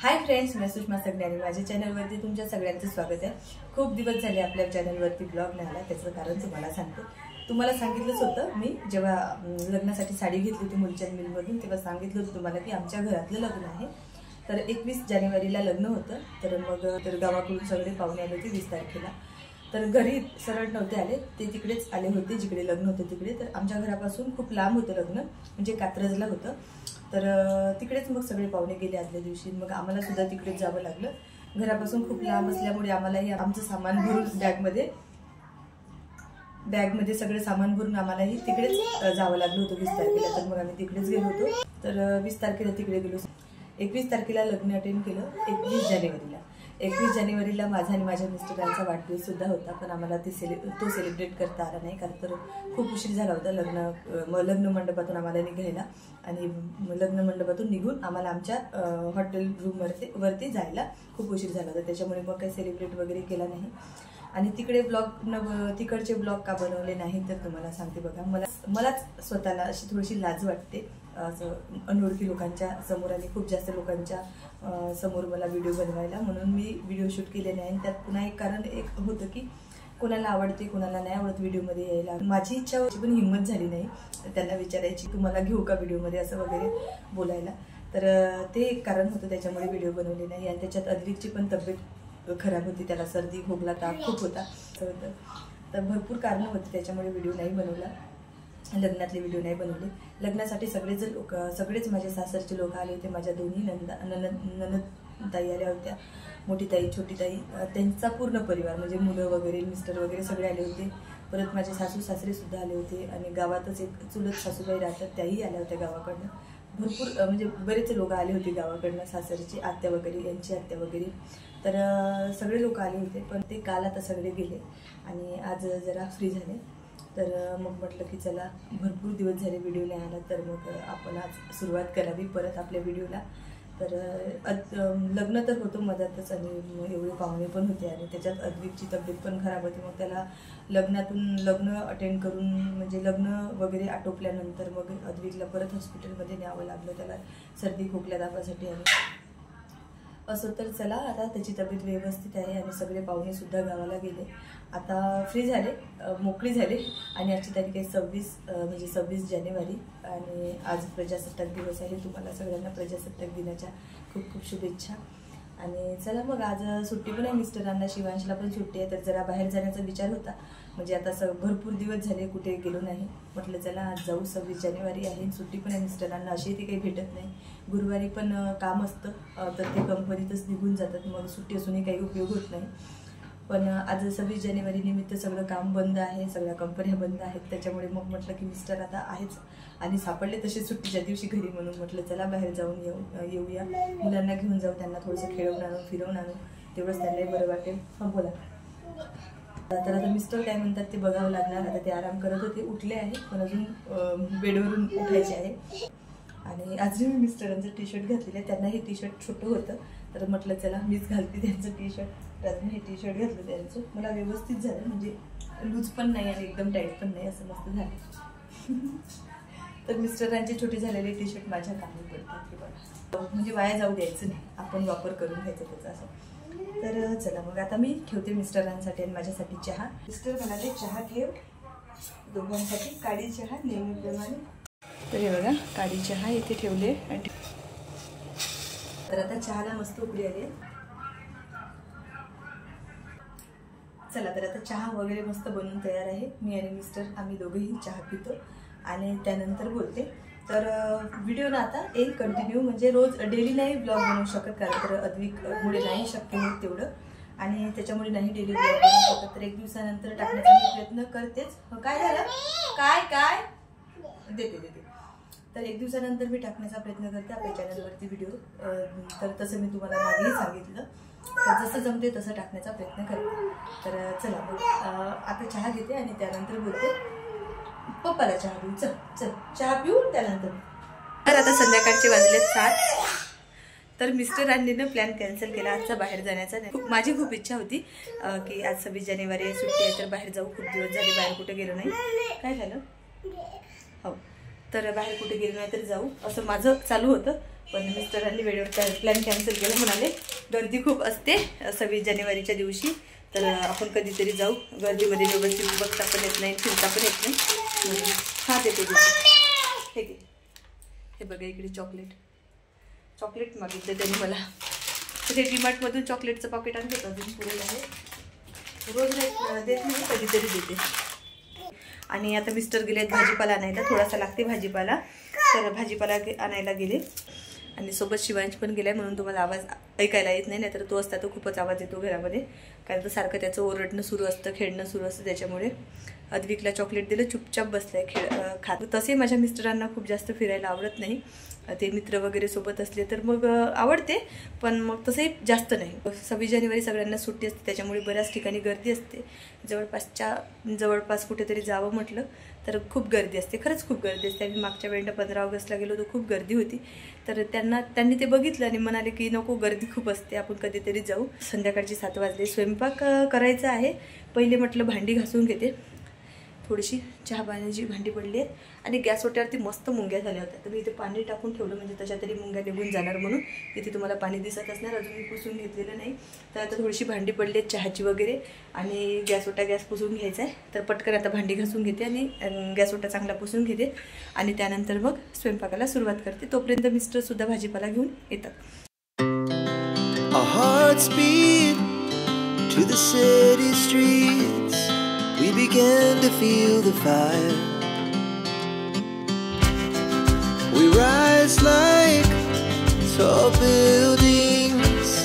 Hi friends, मैं सुषमा सगण्यानी माझ्या चॅनलवरती तुमच्या सगळ्यांचं स्वागत आहे। खूप दिवस झाले आपल्या चॅनलवरती ब्लॉग नाही आला, त्याचं कारण तुम्हाला सांगते। तुम्हाला सांगितलंच होतं मी जेव्हा लग्नासाठी साडी घेतली होती मुलचंद मिलमधून, तेव्हा सांगितलं होतं तुम्हाला की आमच्या घरातलं लग्न आहे। तर 21 जानेवारीला लग्न होतं। तर मग गावाकडून सगळे पाहुणे आले होते 20 तारखेला। तर घरी सरळ नव्हते आले, ते तिकडेच आले होते जिकडे लग्न होतं तिकडे। तर आमच्या घरापासून खूप लांब होतं लग्न, म्हणजे कात्रजला होतं। तर तिकडेच मग सगळे पाहुणे गेले आदल्या दिवशी। मग आम्हाला सुद्धा तिकडेच जावं लागलं। घरापासून खूप लांब असल्यामुळे आम्हालाही आमचं सामान भरून बॅगमध्ये सगळे सामान भरून आम्हालाही तिकडेच जावं लागलं होतं 20 तारखेला। तर मग आम्ही तिकडेच गेलो होतो। तर 20 तारखेला तिकडे गेलो। 21 तारखेला लग्न अटेंड केलं। 21 जानेवारीला माझा आणि माझ्या मिस्टरांचा वाढदिवस सुद्धा होता, पण आम्हाला तो सेलिब्रेट करता आला नाही, कारण तर खूप उशीर झाला होता लग्न मंडपातून आम्हाला निघायला। आणि लग्न मंडपातून निघून आम्हाला आमच्या हॉटेल रूम वरती जायला खूप उशीर झाला होता, त्याच्यामुळे मग काही सेलिब्रेट वगैरे केला नाही। आणि तिकडचे ब्लॉग का बनवले नाही तर तुम्हाला सांगते बघा। मलाच स्वतःला अशी थोडीशी लाज वाटते असं अनोळखी लोकांच्या समोर आणि खूप जास्त लोकांच्या समोर मला व्हिडिओ बनवायला, म्हणून मी व्हिडिओ शूट केले नाही। त्यात पुन्हा एक कारण एक होतं की कोणाला आवडते कोणाला नाही आवडत व्हिडिओमध्ये यायला। माझी इच्छा होती पण हिंमत झाली नाही त्यांना विचारायची तुम्हाला घेऊ का व्हिडिओमध्ये असं वगैरे बोलायला। तर ते एक कारण होतं, त्याच्यामुळे व्हिडिओ बनवले नाही। आणि त्याच्यात अद्विकची पण तब्येत खराब होती, त्याला सर्दी खोकला ताप खूप होता। तर भरपूर कारणं होती, त्याच्यामुळे व्हिडिओ नाही बनवला, लग्नातले व्हिडिओ नाही बनवले। लग्नासाठी सगळेच माझे सासरचे लोक आले होते। माझ्या दोन्ही ननद ताई आल्या होत्या, मोठी ताई छोटी ताई, त्यांचा पूर्ण परिवार म्हणजे मुलं वगैरे मिस्टर वगैरे सगळे आले होते। परत माझे सासू सासरे सुद्धा आले होते आणि गावातच एक चुलत सासूबाई राहतात, त्याही आल्या होत्या गावाकडनं। भरपूर म्हणजे बरेच लोक आले होते गावाकडनं, सासरची आत्या वगैरे यांची आत्या वगैरे। तर सगळे लोक आले होते, पण ते काल आता सगळे गेले आणि आज जरा फ्री झाले। तर मग म्हटलं की चला भरपूर दिवस झाले व्हिडिओ नाही आला, तर मग आपण आज सुरुवात करावी परत आपल्या व्हिडिओला। तर लग्न तर होतं मधातच आणि एवढे पाहुणे पण होते आणि त्याच्यात अद्विकची तब्येत पण खराब होती। मग त्याला लग्न अटेंड करून म्हणजे लग्न वगैरे आटोपल्यानंतर मग अद्विकला परत हॉस्पिटलमध्ये न्यावं लागलं, त्याला सर्दी खोकल्या तापासाठी। आणि असं तर चला आता त्याची तब्येत व्यवस्थित आहे आणि सगळे पाहुणे सुद्धा गावाला गेले, आता फ्री झाले, मोकळी झाले। आणि आजची तारीख आहे 26 जानेवारी आणि आज प्रजासत्ताक दिवस आहे। तुम्हाला सगळ्यांना प्रजासत्ताक दिनाच्या खूप खूप शुभेच्छा। आणि चला मग आज सुट्टी पण आहे मिस्टरांना, शिवांशला पण सुट्टी आहे। तर जरा बाहेर जाण्याचा विचार होता, म्हणजे आता भरपूर दिवस झाले कुठे गेलो नाही, म्हटलं चला आज जाऊ। 26 जानेवारी आहे, सुट्टी पण आहे मिस्टरांना, अशी ती काही भेटत नाही। गुरुवारी पण काम असतं, तर ते कंपनीतच निघून जातात, मग सुट्टी असूनही काही उपयोग होत नाही। पण आज 26 जानेवारी निमित्त सगळं काम बंद आहे, सगळ्या कंपन्या बंद आहेत, त्याच्यामुळे मग म्हटलं की मिस्टर आता आहेच आणि सापडले तसे सुट्टीच्या दिवशी घरी, म्हणून म्हटलं चला बाहेर जाऊन येऊया, मुलांना घेऊन जाऊ, त्यांना थोडंसं खेळवून आणू फिरवून आणू, तेवढंच त्यांनाही बरं वाटेल। हां बोला। तर आता मिस्टर काय म्हणतात ते बघावं लागणार। आता ते आराम करत होते, उठले आहे पण अजून बेडवरून उठायचे आहे। आणि आज मी मिस्टरांचं टी शर्ट घातलेलं आहे, त्यांना हे टी शर्ट छोटं होतं, तर म्हटलं चला मीच घालते त्यांचं टी शर्ट। तर मी हे टी शर्ट घातलं त्यांचं, मला व्यवस्थित झालं, म्हणजे लूज पण नाही आणि एकदम टाईट पण नाही, असं मस्त झालं। तर मिस्टरांचे छोटे झालेले टी शर्ट माझ्या कामी पडतात, हे बघा, म्हणजे वाया जाऊ द्यायचं नाही, आपण वापर करून घ्यायचा त्याचा असं। तर चला मग आता मी ठेवते मिस्टरांसाठी आणि माझ्यासाठी चहा। मिस्टर म्हणाले चहा ठेव, दोघांसाठी काळी चहा नेहमीप्रमाणे। तर हे बघा काळी चहा इथे ठेवले। तर आता चहाला मस्त उकळी आली। चला तर आता चहा वगैरे मस्त बनवून तयार आहे। मी आणि मिस्टर आम्ही दोघेही चहा पितो आणि त्यानंतर बोलते। तर व्हिडिओ ना आता एक कंटिन्यू, म्हणजे रोज डेली नाही ब्लॉग बनवू शकत, कारण तर अद्विकमुळे नाही शक्य होत तेवढं, आणि त्याच्यामुळे नाही डेली ब्लॉग बनवू शकत। तर एक दिवसानंतर टाकण्याचा मी प्रयत्न करतेच। काय झालं काय देते तर एक दिवसानंतर मी टाकण्याचा प्रयत्न करते आपल्या चॅनलवरती व्हिडिओ। तर तसं मी तुम्हाला मागेही सांगितलं, तर जसं जमते तसं टाकण्याचा प्रयत्न करते। तर चला मग आता चहा घेते आणि त्यानंतर बोलते। पप्पाला चहा पिऊ, चल चहा पिऊ त्यानंतर। तर आता संध्याकाळचे वाजलेत 7। तर मिस्टरांनी प्लॅन कॅन्सल केला आजचा बाहेर जाण्याचा। माझी खूप इच्छा होती की आज 26 जानेवारी सुट्टी आहे, तर बाहेर जाऊ, खूप दिवस झाले बाहेर कुठे गेलो नाही। काय झालं? हो तर बाहेर कुठे गेलो नाही तर जाऊ असं माझं चालू होतं, पण मिस्टरांनी वेळेवर प्लॅन कॅन्सल केला. म्हणाले गर्दी खूप असते 26 जानेवारीच्या दिवशी, तर आपण कधीतरी जाऊ, गर्दीमध्ये व्यवस्थित बघता पण येत नाही, फिरता पण येत नाही. हा देते हे बघा, इकडे चॉकलेट मागितलं त्यांनी मला. ते डीमार्टमधून चॉकलेटचं पॉकेट आणलं अजून पुरे आहे, रोज देत नाही, कधीतरी देते. आणि आता मिस्टर गेलेत भाजीपाला आणायला, थोडासा लागते भाजीपाला, तर भाजीपाला आणायला गेले. आणि सोबत शिवांश पण गेलाय, म्हणून तुम्हाला आवाज ऐकायला येत नाही, नाहीतर तो असता तो खूपच आवाज येतो घरामध्ये, कारण तर सारखं त्याचं ओरडणं सुरू असतं, खेळणं सुरू असतं. त्याच्यामुळे अद्विकला चॉकलेट दिलं, चुपचाप बसलाय खात. तसे माझ्या मिस्टरांना खूप जास्त फिरायला आवडत नाही, ते मित्र वगैरे सोबत असले तर मग आवडते, पण मग तसंही जास्त नाही. 26 जानेवारी सगळ्यांना सुट्टी असते, त्याच्यामुळे बऱ्याच ठिकाणी गर्दी असते. जवळपास कुठेतरी जावं म्हटलं तर खूप गर्दी असते, खरंच खूप गर्दी असते. आम्ही मागच्या वेळेला 15 ऑगस्टला गेलो तर खूप गर्दी होती, तर त्यांनी ते बघितलं आणि म्हणाले की नको, गर्दी खूप असते, आपण कधीतरी जाऊ. संध्याकाळची 7 वाजले, स्वयंपाक करायचा आहे. पहिले म्हटलं भांडी घासून घेते, थोडीशी चहा पाण्याची भांडी पडली आहेत आणि गॅस ओट्यावरती मस्त मुंग्या झाल्या होत्या, तर मी इथे पाणी टाकून ठेवलं, म्हणजे त्याच्या तरी मुंग्या निघून जाणार म्हणून. इथे तुम्हाला पाणी दिसत असणार, अजून मी पुसून घेतलेलं नाही. तर आता थोडीशी भांडी पडली आहेत चहाची वगैरे, आणि गॅस पुसून घ्यायचा आहे. तर पटकन आता भांडी घासून घेते आणि गॅस ओटा चांगला पुसून घेते, आणि त्यानंतर मग स्वयंपाकाला सुरुवात करते. तोपर्यंत मिस्टरसुद्धा भाजीपाला घेऊन येतात. We began to feel the fire. We rise like tall buildings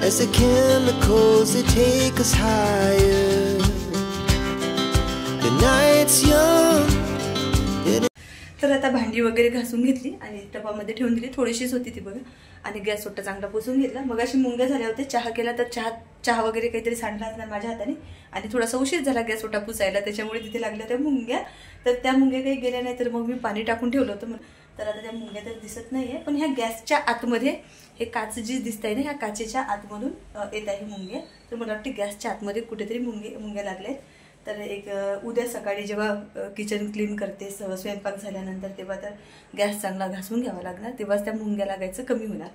as the chemicals they take us higher. The night's young. तर आता भांडी वगैरे घासून घेतली आणि टपामध्ये ठेवून दिली, थोडीशीच होती ती बघा, आणि गॅस ओटा चांगला पुसून घेतला. मग अशी मुंग्या झाल्या होत्या, चहा केला तर चहा वगैरे काहीतरी सांडला असणार माझ्या हाताने, आणि थोडासा उशीर झाला गॅस ओटा पुसायला, त्याच्यामुळे तिथे लागल्या त्या मुंग्या. तर त्या मुंग्या काही गेल्या नाही, तर मग मी पाणी टाकून ठेवलं होतं. तर आता त्या मुंग्या तर दिसत नाहीये, पण ह्या गॅसच्या आतमध्ये हे काच जी दिसत आहे ना, ह्या काचेच्या आतमधून येत आहे मुंग्या. तर मला वाटते गॅसच्या आतमध्ये कुठेतरी मुंग्या लागल्या आहेत. तर एक उद्या सकाळी जेव्हा किचन क्लीन करते स्वयंपाक झाल्यानंतर, तेव्हा तर गॅस चांगला घासून घ्यावा लागणार, तेव्हाच त्या मुंग्या लागायचं कमी होणार.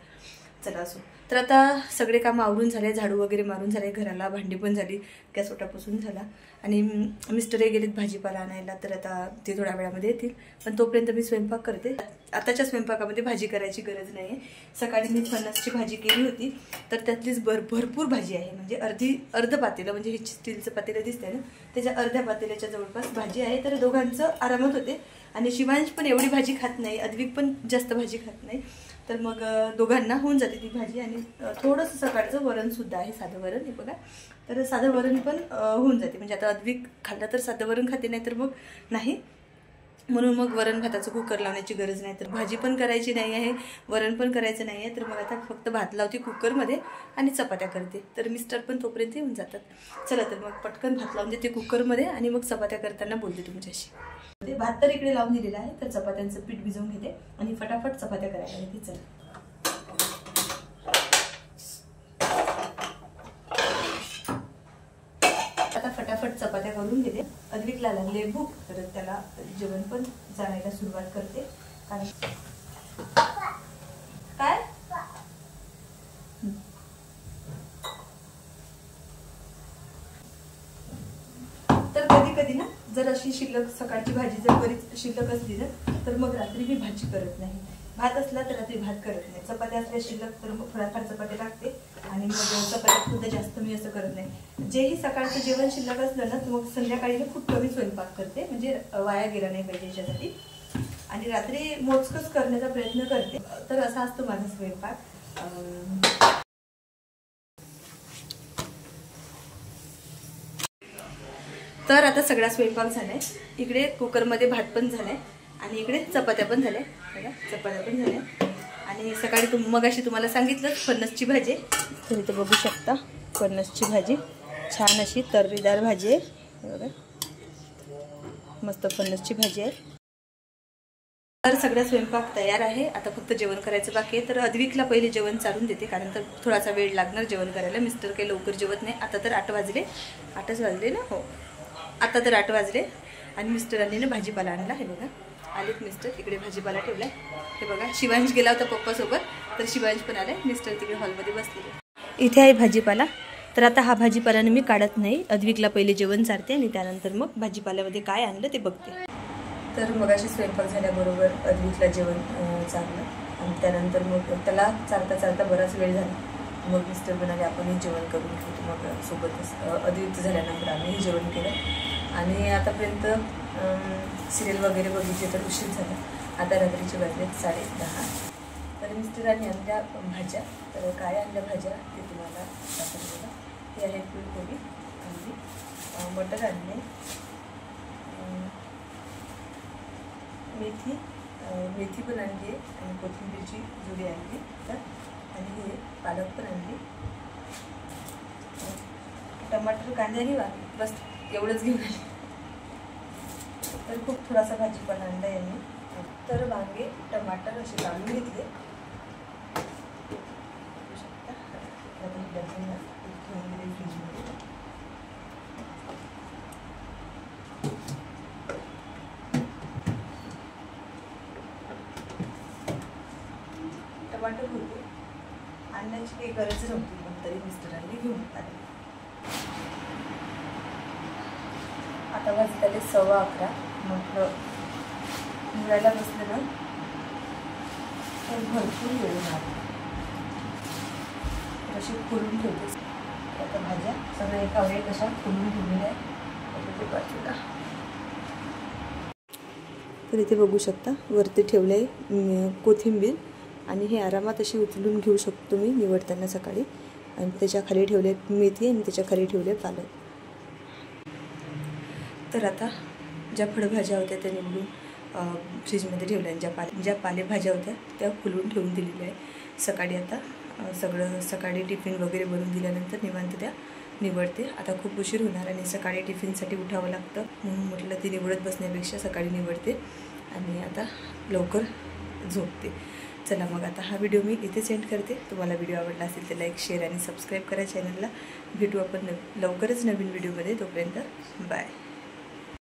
चला असो. तर आता सगळे कामं आवरून झाले, झाडू वगैरे मारून झाले, घराला भांडी पण झाली, गॅस ओटा पुसून झाला, आणि मिस्टरही गेलेत भाजीपाला आणायला, तर आता ते थोड्या वेळामध्ये येतील. पण तोपर्यंत मी स्वयंपाक करते. आताच्या स्वयंपाकामध्ये भाजी करायची गरज नाही आहे. सकाळी मी फणसची भाजी केली होती, तर त्यातलीच भरपूर भाजी आहे, म्हणजे अर्ध पातेलं, म्हणजे हे स्टीलचं पातेलं दिसतंय ना, त्याच्या अर्ध्या पातेल्याच्या जवळपास भाजी आहे. तर दोघांचं आरामात होते, आणि शिवांश पण एवढी भाजी खात नाही, अद्विक पण जास्त भाजी खात नाही, तर मग दोघांना होऊन जाते ती भाजी. आणि थोडंसं सकाळचं वरणसुद्धा आहे, साधं वरण हे बघा, तर साधं वरण पण होऊन जाते. म्हणजे आता अद्विक खाल्ला तर साधं वरण खाते, नाही तर मग नाही, म्हणून मग वरण भाताचं कुकर लावण्याची गरज नाही. तर भाजी पण करायची नाही आहे, वरण पण करायचं नाही आहे, तर मग आता फक्त भात लावते कुकरमध्ये आणि चपात्या करते. तर मिस्टर पण तोपर्यंत येऊन जातात. चला तर मग पटकन भात लावून देते कुकरमध्ये, आणि मग चपात्या करताना बोलते तुमच्याशी. भात तर इकडे लावून दिलेला आहे, तर चपात्यांचं पीठ भिजवून घेते आणि फटाफट चपात्या करायला घेते. चला आता फटाफट चपात्या करून घेते. अद्विकला लागले भूक, तर त्याला जेवण पण जायला सुरुवात करते. कारण काय तर कधी कधी ना, जर अशी शिल्लक सकाळची भाजी जर बरीच शिल्लक असली ना, तर मग रात्री मी भाजी करत नाही. भात असला तर रात्री भात करत नाही, चपात्या असल्या शिल्लक तर मग थोड्याफार चपात्या टाकते, आणि मग चपात्यात सुद्धा जास्त मी असं करत नाही. जेही सकाळचं जेवण शिल्लक असलं ना, तर मग संध्याकाळी मी खूप कमी स्वयंपाक करते, म्हणजे वाया गेला नाही पाहिजे याच्यासाठी, आणि रात्री मोजकच करण्याचा प्रयत्न करते. तर असा असतो माझा स्वयंपाक. तर आता सगळा स्वयंपाक झालाय, इकडे कुकरमध्ये भात पण झालाय, आणि इकडे चपात्या पण झाल्या बघा, चपात्या पण झाल्या. आणि सकाळी मगाशी तुम्हाला सांगितलं फणसची भाजी, तर इथे बघू शकता फणसची भाजी, छान अशी तर्रीदार भाजी आहे बघा, मस्त फणसची भाजी आहे. तर सगळा स्वयंपाक तयार आहे, आता फक्त जेवण करायचं बाकी आहे. तर अद्विकला पहिले जेवण चालून देते, कारण तर थोडासा वेळ लागणार जेवण करायला. मिस्टर काही लवकर जेवत नाही. आता तर 8 वाजले, 8च वाजले ना, हो आता तर 8 वाजले, आणि मिस्टरांनी ना भाजीपाला आणला आहे बघा, आलेत मिस्टर, तिकडे भाजीपाला ठेवलाय. हे बघा, शिवांश गेला होता पप्पासोबत, तर शिवांश पण आलाय. मिस्टर तिकडे हॉलमध्ये बसलेले. इथे आहे भाजीपाला. तर आता हा भाजीपाल्याने मी काढत नाही, अद्विकला पहिले जेवण चारते आणि त्यानंतर मग भाजीपाल्यामध्ये काय आणलं ते बघते. तर मग अशी स्वयंपाक झाल्याबरोबर अद्विकला जेवण चारलं आणि त्यानंतर मग त्याला चारता चारता बराच वेळ झाला. मग मिस्टर म्हणाले आपणही जेवण करून घेतो. मग सोबतच अद्विक झाल्यानंतर आम्हीही जेवण केलं आणि आतापर्यंत सिरियल वगैरे बघितले तर उशीर झाला. आता रात्रीचे वाजले 10:30. तर मिस्टरांनी आणल्या भाज्या. तर काय आणल्या भाज्या ते तुम्हाला दाखवलं. हे आहे फुलकोबी आणली, मटर आणले, मेथी पण आणली आणि कोथिंबीरची जुडी आणली. तर आणि हे पालक पण आणली, टमाटर, कांदा आणि वांगे, बस एवढंच घेऊन आले. तर खूप थोडासा भाजीपाला आणला यांनी. तर वांगे, टमाटर असे काढून घेतले. टमाटर होते आणण्याची काही गरज नव्हती, पण तरी मिस्टरांनी घेऊन आले. आता वाजले 11:15. म्हटलं मुलाला बसलं ना तर भरपूर वेळ लागला. अशी खोलून ठेवते. आता भाज्या सगळ्या एका वेळी कशा खोलून ठेवलेल्या आहे बाजूला. तर इथे बघू शकता वरती ठेवले आहे कोथिंबीर आणि हे आरामात अशी उचलून घेऊ शकतो मी निवडताना सकाळी. आणि त्याच्या खाली ठेवले मेथी आणि त्याच्या खाली ठेवले पालक. तर आता ज्या फळभाज्या होत्या त्या निवडून फ्रीजमध्ये ठेवल्या. ज्या पालेभाज्या होत्या त्या फुलवून ठेवून दिलेल्या आहे. सकाळी आता सगळं सकाळी टिफिन वगैरे बनवून दिल्यानंतर निवांत त्या निवडते. आता खूप उशीर होणार आणि सकाळी टिफिनसाठी उठावं लागतं म्हणून म्हटलं ती निवडत बसण्यापेक्षा सकाळी निवडते आणि आता लवकर झोपते. चला मग आता हा व्हिडिओ मी इथे सेंड करते. तुम्हाला व्हिडिओ आवडला असेल तर लाईक, शेअर आणि सबस्क्राईब करा चॅनलला. भेटू आपण लवकरच नवीन व्हिडिओमध्ये. तोपर्यंत बाय.